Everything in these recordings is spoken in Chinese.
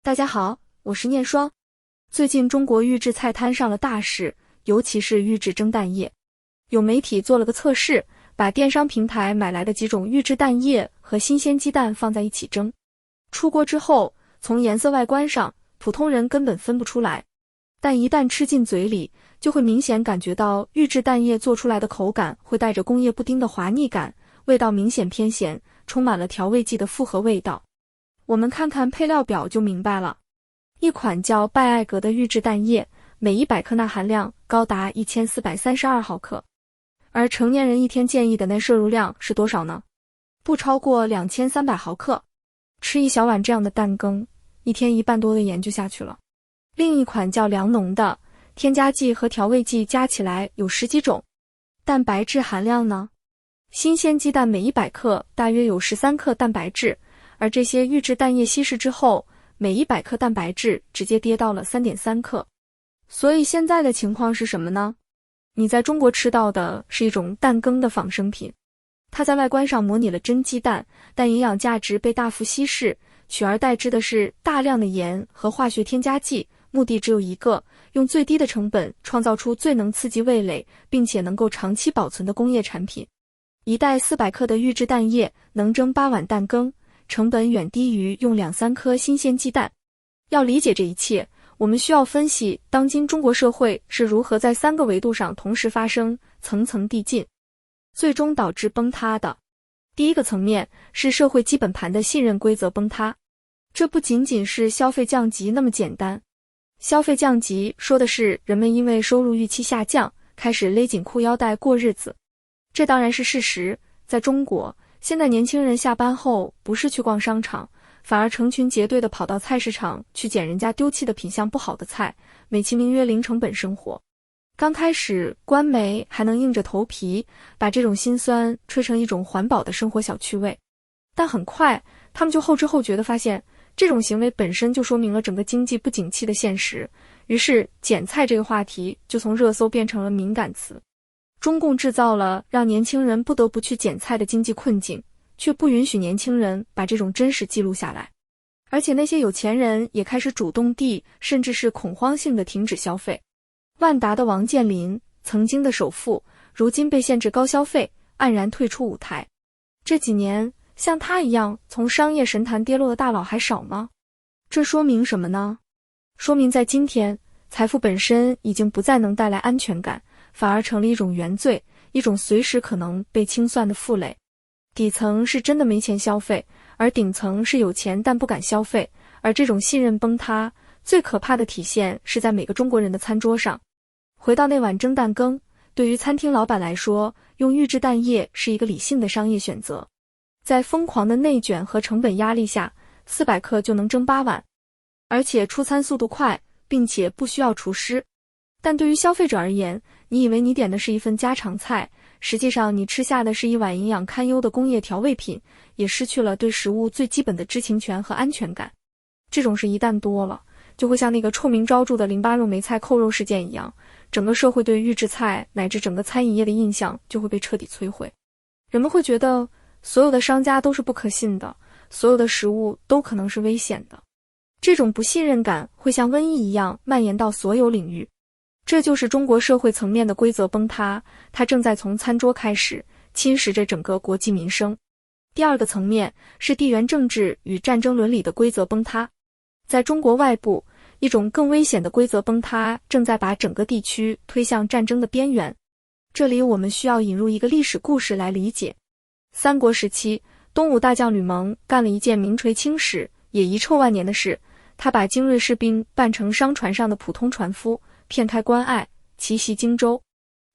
大家好，我是念双。最近中国预制菜摊上了大事，尤其是预制蒸蛋液。有媒体做了个测试，把电商平台买来的几种预制蛋液和新鲜鸡蛋放在一起蒸。出锅之后，从颜色外观上，普通人根本分不出来。但一旦吃进嘴里，就会明显感觉到预制蛋液做出来的口感会带着工业布丁的滑腻感，味道明显偏咸，充满了调味剂的复合味道。我们看看配料表就明白了。一款叫拜艾格的预制蛋液，每100克钠含量高达1432毫克。而成年人一天建议的钠摄入量是多少呢？不超过2300毫克。吃一小碗这样的蛋羹，一天1半多的盐就下去了。另一款叫良浓的，添加剂和调味剂加起来有10几种。蛋白质含量呢？新鲜鸡蛋每100克大约有13克蛋白质，而这些预制蛋液稀释之后，每100克蛋白质直接跌到了 3.3 克。所以现在的情况是什么呢？你在中国吃到的是一种蛋羹的仿生品，它在外观上模拟了真鸡蛋，但营养价值被大幅稀释，取而代之的是大量的盐和化学添加剂，目的只有一个，用最低的成本创造出最能刺激味蕾，并且能够长期保存的工业产品。一袋400克的预制蛋液能蒸8碗蛋羹，成本远低于用2-3颗新鲜鸡蛋。要理解这一切，我们需要分析当今中国社会是如何在3个维度上同时发生，层层递进，最终导致崩塌的。第一个层面是社会基本盘的信任规则崩塌。这不仅仅是消费降级那么简单。消费降级说的是人们因为收入预期下降，开始勒紧裤腰带过日子。这当然是事实，在中国，现在年轻人下班后不是去逛商场，反而成群结队地跑到菜市场去捡人家丢弃的品相不好的菜，美其名曰零成本生活。刚开始，官媒还能硬着头皮把这种辛酸吹成一种环保的生活小趣味，但很快，他们就后知后觉地发现，这种行为本身就说明了整个经济不景气的现实，于是捡菜这个话题就从热搜变成了敏感词。中共制造了让年轻人不得不去捡菜的经济困境，却不允许年轻人把这种真实记录下来。而且那些有钱人也开始主动地，甚至是恐慌性的停止消费。万达的王健林，曾经的首富，如今被限制高消费，黯然退出舞台。这几年，像他一样从商业神坛跌落的大佬还少吗？这说明什么呢？说明在今天，财富本身已经不再能带来安全感，反而成了一种原罪，一种随时可能被清算的负累。底层是真的没钱消费，而顶层是有钱但不敢消费，而这种信任崩塌，最可怕的体现是在每个中国人的餐桌上。回到那碗蒸蛋羹，对于餐厅老板来说，用预制蛋液是一个理性的商业选择。在疯狂的内卷和成本压力下，400克就能蒸8碗，而且出餐速度快，并且不需要厨师。但对于消费者而言，你以为你点的是一份家常菜，实际上你吃下的是一碗营养堪忧的工业调味品，也失去了对食物最基本的知情权和安全感。这种事一旦多了，就会像那个臭名昭著的淋巴肉梅菜扣肉事件一样，整个社会对预制菜乃至整个餐饮业的印象就会被彻底摧毁。人们会觉得所有的商家都是不可信的，所有的食物都可能是危险的。这种不信任感会像瘟疫一样蔓延到所有领域。这就是中国社会层面的规则崩塌，它正在从餐桌开始，侵蚀着整个国计民生。第二个层面是地缘政治与战争伦理的规则崩塌。在中国外部，一种更危险的规则崩塌正在把整个地区推向战争的边缘。这里我们需要引入一个历史故事来理解。三国时期，东吴大将吕蒙干了一件名垂青史也遗臭万年的事，他把精锐士兵扮成商船上的普通船夫，骗开关隘，奇袭荆州。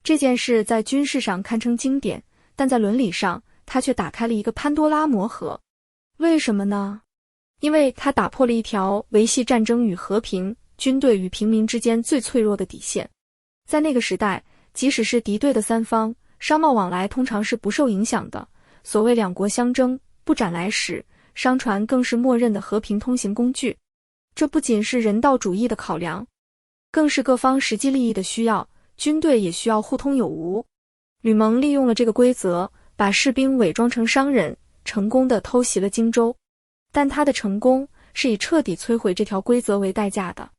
这件事在军事上堪称经典，但在伦理上，他却打开了一个潘多拉魔盒。为什么呢？因为他打破了一条维系战争与和平、军队与平民之间最脆弱的底线。在那个时代，即使是敌对的三方，商贸往来通常是不受影响的。所谓两国相争，不斩来使，商船更是默认的和平通行工具。这不仅是人道主义的考量，更是各方实际利益的需要，军队也需要互通有无。吕蒙利用了这个规则，把士兵伪装成商人，成功地偷袭了荆州。但他的成功是以彻底摧毁这条规则为代价的。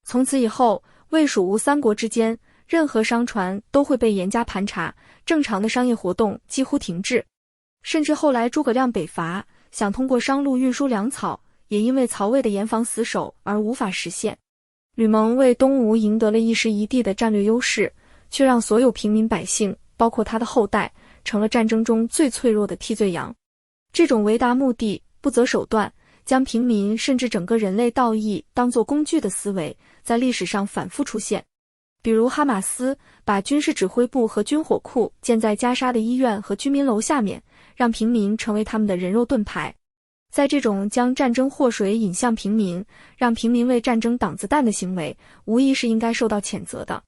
从此以后，魏蜀吴三国之间，任何商船都会被严加盘查，正常的商业活动几乎停滞。甚至后来诸葛亮北伐，想通过商路运输粮草，也因为曹魏的严防死守而无法实现。吕蒙为东吴赢得了一时一地的战略优势，却让所有平民百姓，包括他的后代，成了战争中最脆弱的替罪羊。这种为达目的不择手段，将平民甚至整个人类道义当作工具的思维，在历史上反复出现。比如哈马斯把军事指挥部和军火库建在加沙的医院和居民楼下面，让平民成为他们的人肉盾牌。在这种将战争祸水引向平民，让平民为战争挡子弹的行为，无疑是应该受到谴责的。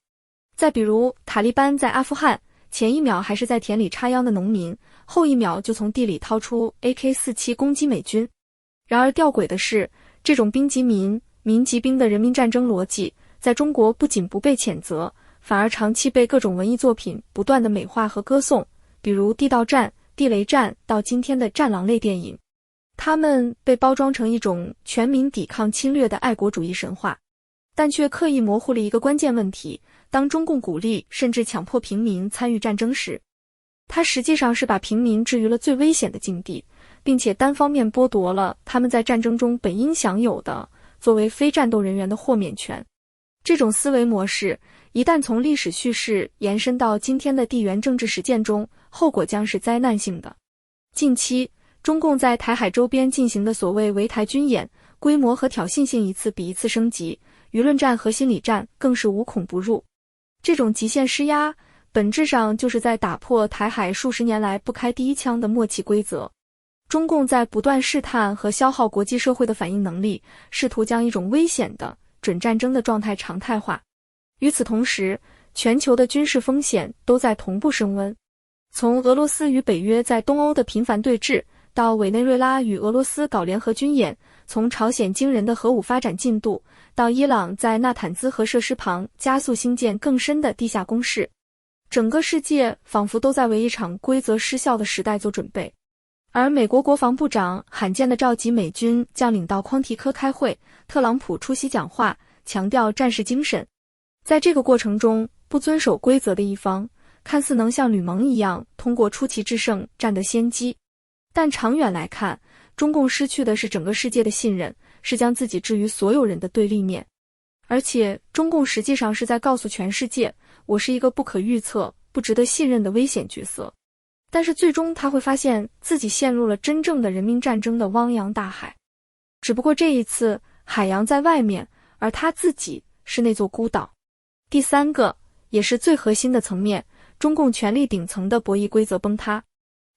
再比如塔利班在阿富汗，前一秒还是在田里插秧的农民，后一秒就从地里掏出 AK-47 攻击美军。然而吊诡的是，这种兵及民、民及兵的人民战争逻辑，在中国不仅不被谴责，反而长期被各种文艺作品不断的美化和歌颂，比如地道战、地雷战到今天的战狼类电影。他们被包装成一种全民抵抗侵略的爱国主义神话，但却刻意模糊了一个关键问题：当中共鼓励甚至强迫平民参与战争时，它实际上是把平民置于了最危险的境地，并且单方面剥夺了他们在战争中本应享有的作为非战斗人员的豁免权。这种思维模式一旦从历史叙事延伸到今天的地缘政治实践中，后果将是灾难性的。近期中共在台海周边进行的所谓围台军演，规模和挑衅性一次比一次升级，舆论战和心理战更是无孔不入。这种极限施压，本质上就是在打破台海数十年来不开第一枪的默契规则。中共在不断试探和消耗国际社会的反应能力，试图将一种危险的准战争的状态常态化。与此同时，全球的军事风险都在同步升温。从俄罗斯与北约在东欧的频繁对峙，到委内瑞拉与俄罗斯搞联合军演，从朝鲜惊人的核武发展进度，到伊朗在纳坦兹核设施旁加速兴建更深的地下工事，整个世界仿佛都在为一场规则失效的时代做准备。而美国国防部长罕见地召集美军将领到匡提科开会，特朗普出席讲话，强调战士精神。在这个过程中，不遵守规则的一方，看似能像吕蒙一样通过出奇制胜占得先机，但长远来看，中共失去的是整个世界的信任，是将自己置于所有人的对立面。而且中共实际上是在告诉全世界，我是一个不可预测、不值得信任的危险角色。但是最终他会发现自己陷入了真正的人民战争的汪洋大海。只不过这一次海洋在外面，而他自己是那座孤岛。第三个，也是最核心的层面，中共权力顶层的博弈规则崩塌。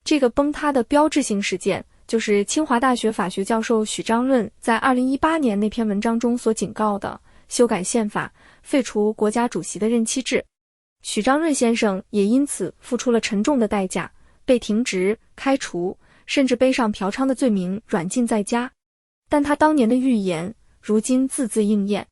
这个崩塌的标志性事件，就是清华大学法学教授许章润在2018年那篇文章中所警告的修改宪法、废除国家主席的任期制。许章润先生也因此付出了沉重的代价，被停职、开除，甚至背上嫖娼的罪名软禁在家。但他当年的预言，如今字字应验。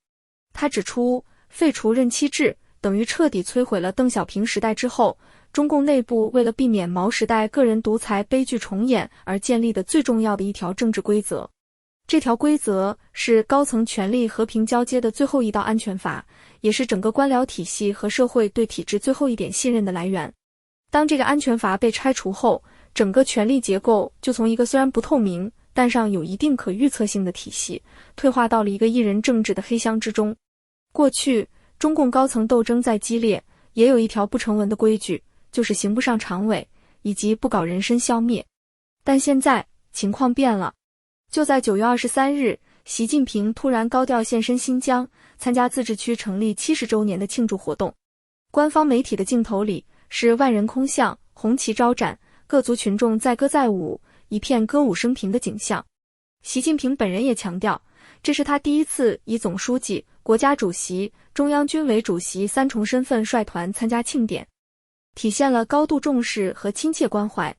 他指出，废除任期制等于彻底摧毁了邓小平时代之后，中共内部为了避免毛时代个人独裁悲剧重演而建立的最重要的一条政治规则。这条规则是高层权力和平交接的最后一道安全阀，也是整个官僚体系和社会对体制最后一点信任的来源。当这个安全阀被拆除后，整个权力结构就从一个虽然不透明，但上有一定可预测性的体系，退化到了一个一人政治的黑箱之中。过去中共高层斗争再激烈，也有一条不成文的规矩，就是刑不上常委，以及不搞人身消灭。但现在情况变了。就在9月23日，习近平突然高调现身新疆，参加自治区成立70周年的庆祝活动。官方媒体的镜头里是万人空巷，红旗招展，各族群众载歌载舞，一片歌舞升平的景象。习近平本人也强调，这是他第一次以总书记、国家主席、中央军委主席3重身份率团参加庆典，体现了高度重视和亲切关怀。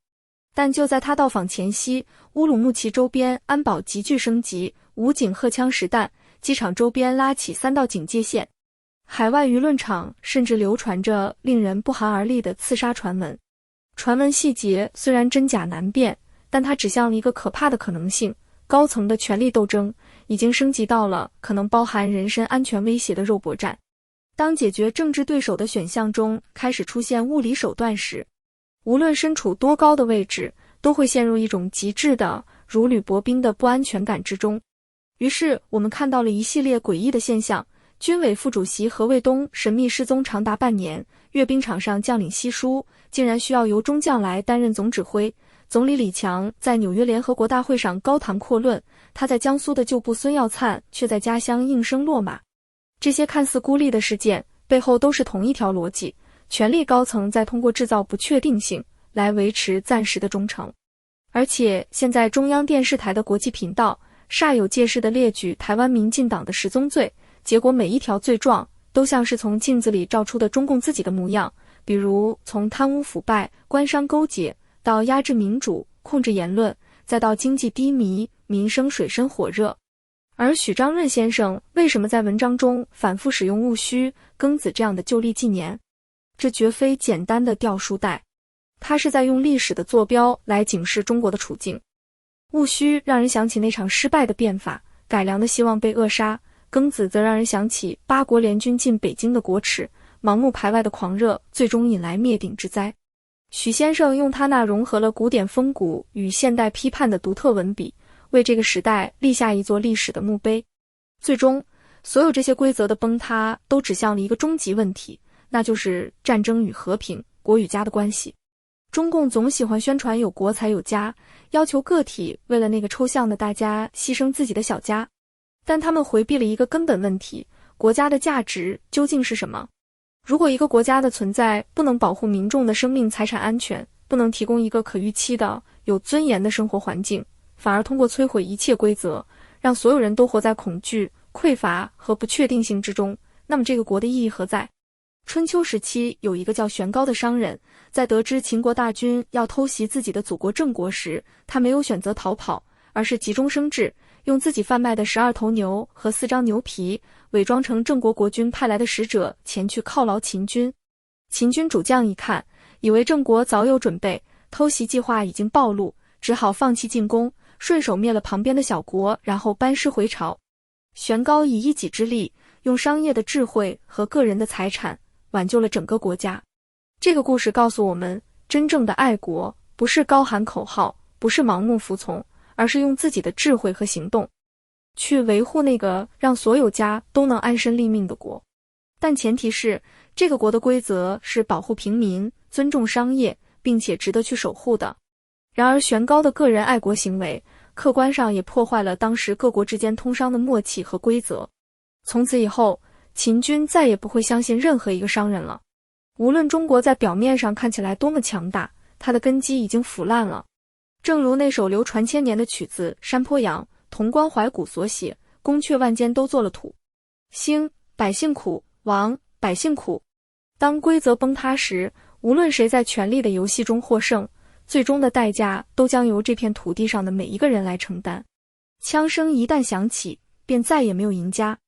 但就在他到访前夕，乌鲁木齐周边安保急剧升级，武警荷枪实弹，机场周边拉起3道警戒线。海外舆论场甚至流传着令人不寒而栗的刺杀传闻。传闻细节虽然真假难辨，但它指向了一个可怕的可能性：高层的权力斗争已经升级到了可能包含人身安全威胁的肉搏战。当解决政治对手的选项中开始出现物理手段时，无论身处多高的位置，都会陷入一种极致的如履薄冰的不安全感之中。于是我们看到了一系列诡异的现象，军委副主席何卫东神秘失踪长达半年，阅兵场上将领稀疏，竟然需要由中将来担任总指挥。总理李强在纽约联合国大会上高谈阔论，他在江苏的旧部孙耀灿却在家乡应声落马。这些看似孤立的事件背后都是同一条逻辑，权力高层在通过制造不确定性来维持暂时的忠诚。而且现在中央电视台的国际频道煞有介事地列举台湾民进党的10宗罪，结果每一条罪状都像是从镜子里照出的中共自己的模样，比如从贪污腐败、官商勾结到压制民主、控制言论，再到经济低迷、民生水深火热。而许章润先生为什么在文章中反复使用戊戌、庚子这样的旧历纪年？这绝非简单的掉书袋，他是在用历史的坐标来警示中国的处境。戊戌让人想起那场失败的变法，改良的希望被扼杀；庚子则让人想起8国联军进北京的国耻，盲目排外的狂热最终引来灭顶之灾。许先生用他那融合了古典风骨与现代批判的独特文笔，为这个时代立下一座历史的墓碑。最终，所有这些规则的崩塌都指向了一个终极问题，那就是战争与和平、国与家的关系。中共总喜欢宣传有国才有家，要求个体为了那个抽象的大家牺牲自己的小家，但他们回避了一个根本问题：国家的价值究竟是什么？如果一个国家的存在不能保护民众的生命财产安全，不能提供一个可预期的、有尊严的生活环境，反而通过摧毁一切规则，让所有人都活在恐惧、匮乏和不确定性之中，那么这个国的意义何在？春秋时期有一个叫玄高的商人，在得知秦国大军要偷袭自己的祖国郑国时，他没有选择逃跑，而是急中生智，用自己贩卖的12头牛和4张牛皮伪装成郑国国军派来的使者前去犒劳秦军。秦军主将一看，以为郑国早有准备，偷袭计划已经暴露，只好放弃进攻，顺手灭了旁边的小国，然后班师回朝。玄高以一己之力，用商业的智慧和个人的财产挽救了整个国家。这个故事告诉我们，真正的爱国不是高喊口号，不是盲目服从，而是用自己的智慧和行动去维护那个让所有家都能安身立命的国。但前提是，这个国的规则是保护平民、尊重商业，并且值得去守护的。然而玄高的个人爱国行为，客观上也破坏了当时各国之间通商的默契和规则。从此以后，秦军再也不会相信任何一个商人了。无论中国在表面上看起来多么强大，它的根基已经腐烂了。正如那首流传千年的曲子《山坡羊》潼关怀古所写，宫阙万间都做了土，兴百姓苦，亡百姓苦。当规则崩塌时，无论谁在权力的游戏中获胜，最终的代价都将由这片土地上的每一个人来承担。枪声一旦响起，便再也没有赢家。